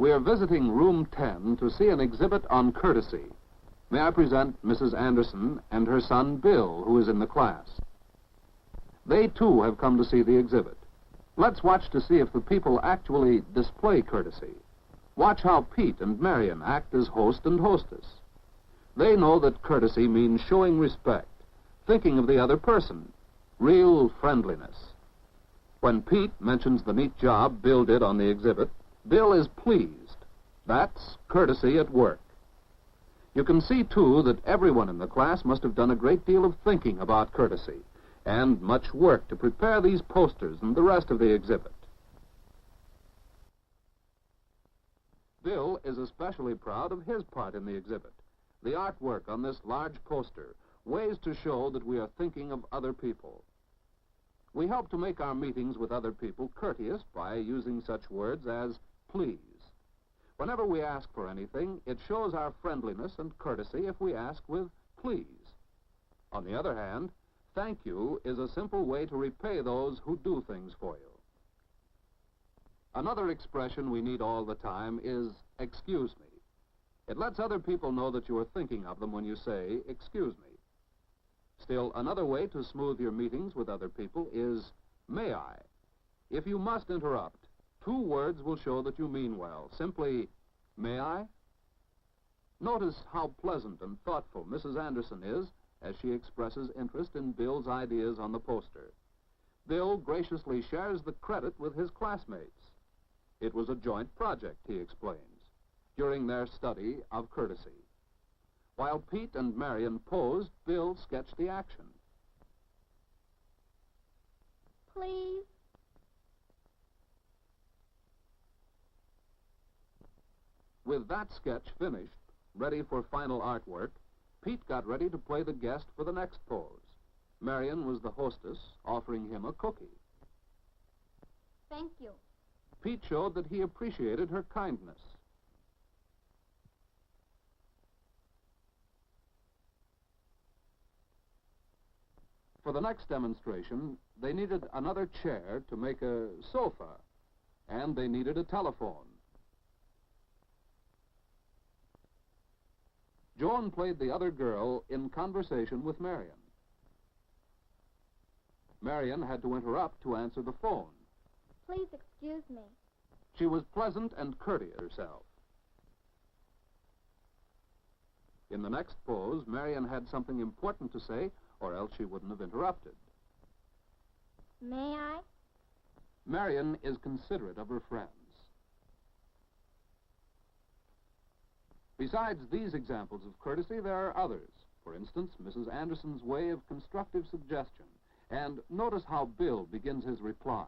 We are visiting room 10 to see an exhibit on courtesy. May I present Mrs. Anderson and her son, Bill, who is in the class. They, too, have come to see the exhibit. Let's watch to see if the people actually display courtesy. Watch how Pete and Marion act as host and hostess. They know that courtesy means showing respect, thinking of the other person, real friendliness. When Pete mentions the neat job Bill did on the exhibit, Bill is pleased. That's courtesy at work. You can see, too, that everyone in the class must have done a great deal of thinking about courtesy and much work to prepare these posters and the rest of the exhibit. Bill is especially proud of his part in the exhibit. The artwork on this large poster, ways to show that we are thinking of other people. We help to make our meetings with other people courteous by using such words as please. Whenever we ask for anything, it shows our friendliness and courtesy if we ask with please. On the other hand, thank you is a simple way to repay those who do things for you. Another expression we need all the time is excuse me. It lets other people know that you are thinking of them when you say, excuse me. Still, another way to smooth your meetings with other people is, may I? If you must interrupt, 2 words will show that you mean well. Simply, may I? Notice how pleasant and thoughtful Mrs. Anderson is as she expresses interest in Bill's ideas on the poster. Bill graciously shares the credit with his classmates. It was a joint project, he explains, during their study of courtesy. While Pete and Marion posed, Bill sketched the action. Please. With that sketch finished, ready for final artwork, Pete got ready to play the guest for the next pose. Marion was the hostess, offering him a cookie. Thank you. Pete showed that he appreciated her kindness. For the next demonstration, they needed another chair to make a sofa, and they needed a telephone. Joan played the other girl in conversation with Marion. Marion had to interrupt to answer the phone. Please excuse me. She was pleasant and courteous herself. In the next pose, Marion had something important to say, or else she wouldn't have interrupted. May I? Marion is considerate of her friends. Besides these examples of courtesy, there are others. For instance, Mrs. Anderson's way of constructive suggestion. And notice how Bill begins his reply.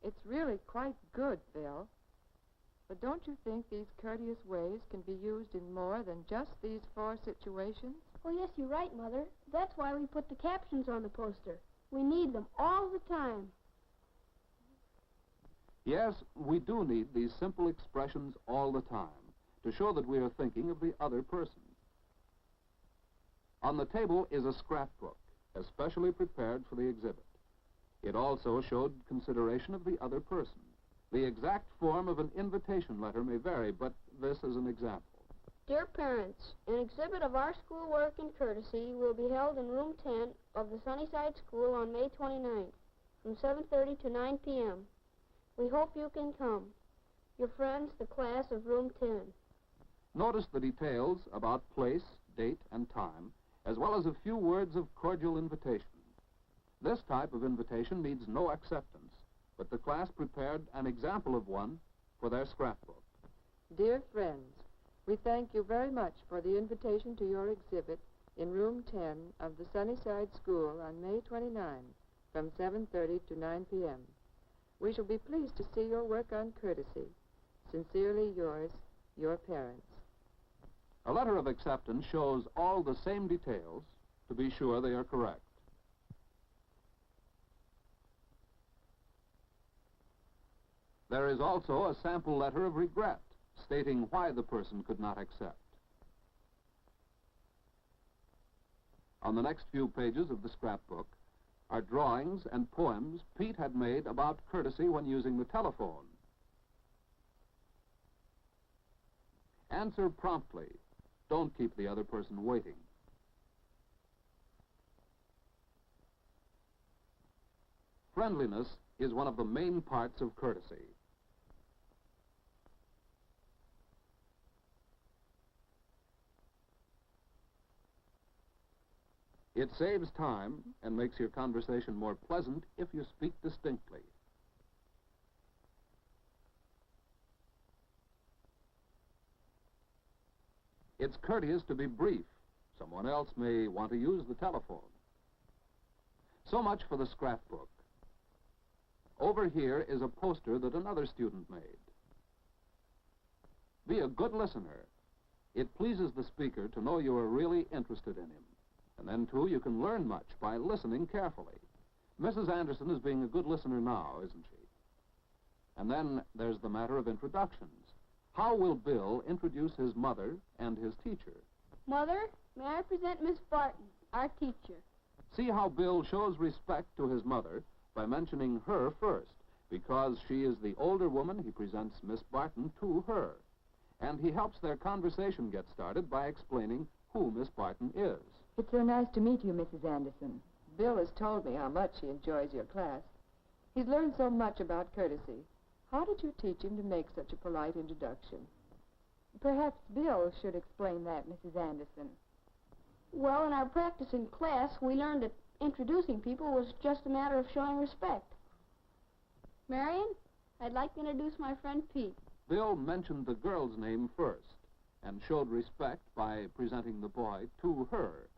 It's really quite good, Bill. But don't you think these courteous ways can be used in more than just these 4 situations? Oh, yes, you're right, Mother. That's why we put the captions on the poster. We need them all the time. Yes, we do need these simple expressions all the time to show that we are thinking of the other person. On the table is a scrapbook, especially prepared for the exhibit. It also showed consideration of the other person. The exact form of an invitation letter may vary, but this is an example. Dear parents, an exhibit of our schoolwork and courtesy will be held in room 10 of the Sunnyside School on May 29th from 7:30 to 9 p.m. We hope you can come. Your friends, the class of room 10. Notice the details about place, date, and time, as well as a few words of cordial invitation. This type of invitation needs no acceptance, but the class prepared an example of one for their scrapbook. Dear friends, we thank you very much for the invitation to your exhibit in room 10 of the Sunnyside School on May 29 from 7:30 to 9 p.m. We shall be pleased to see your work on courtesy. Sincerely yours, your parents. A letter of acceptance shows all the same details to be sure they are correct. There is also a sample letter of regret stating why the person could not accept. On the next few pages of the scrapbook are drawings and poems Pete had made about courtesy when using the telephone. Answer promptly. Don't keep the other person waiting. Friendliness is one of the main parts of courtesy. It saves time and makes your conversation more pleasant if you speak distinctly. It's courteous to be brief. Someone else may want to use the telephone. So much for the scrapbook. Over here is a poster that another student made. Be a good listener. It pleases the speaker to know you are really interested in him. And then, too, you can learn much by listening carefully. Mrs. Anderson is being a good listener now, isn't she? And then there's the matter of introductions. How will Bill introduce his mother and his teacher? Mother, may I present Miss Barton, our teacher? See how Bill shows respect to his mother by mentioning her first. Because she is the older woman, he presents Miss Barton to her. And he helps their conversation get started by explaining who Miss Barton is. It's so nice to meet you, Mrs. Anderson. Bill has told me how much he enjoys your class. He's learned so much about courtesy. How did you teach him to make such a polite introduction? Perhaps Bill should explain that, Mrs. Anderson. Well, in our practice in class, we learned that introducing people was just a matter of showing respect. Marion, I'd like to introduce my friend Pete. Bill mentioned the girl's name first and showed respect by presenting the boy to her.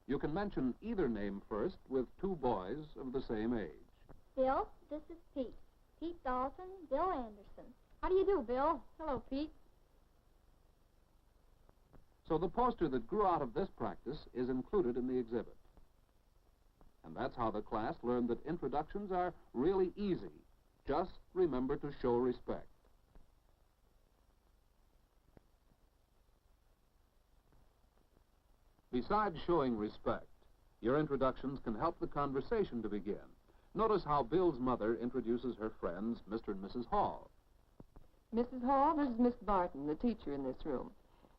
You can mention either name first with two boys of the same age. Bill, this is Pete. Pete Dalton, Bill Anderson. How do you do, Bill? Hello, Pete. So the poster that grew out of this practice is included in the exhibit. And that's how the class learned that introductions are really easy. Just remember to show respect. Besides showing respect, your introductions can help the conversation to begin. Notice how Bill's mother introduces her friends, Mr. and Mrs. Hall. Mrs. Hall, this is Miss Barton, the teacher in this room.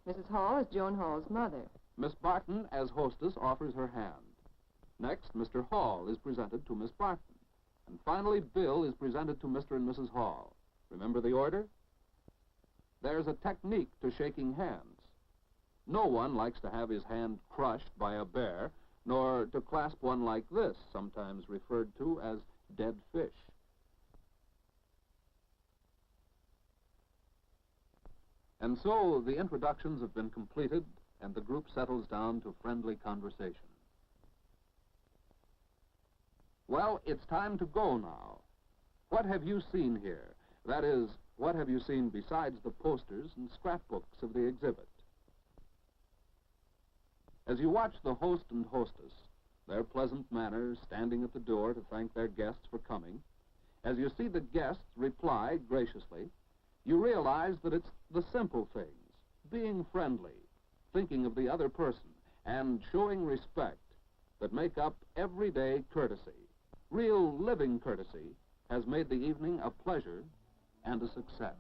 Mrs. Hall is Joan Hall's mother. Miss Barton, as hostess, offers her hand. Next, Mr. Hall is presented to Miss Barton. And finally, Bill is presented to Mr. and Mrs. Hall. Remember the order? There's a technique to shaking hands. No one likes to have his hand crushed by a bear, nor to clasp one like this, sometimes referred to as dead fish. And so the introductions have been completed, and the group settles down to friendly conversation. Well, it's time to go now. What have you seen here? That is, what have you seen besides the posters and scrapbooks of the exhibit? As you watch the host and hostess, their pleasant manner standing at the door to thank their guests for coming, as you see the guests reply graciously, you realize that it's the simple things, being friendly, thinking of the other person, and showing respect that make up everyday courtesy. Real living courtesy has made the evening a pleasure and a success.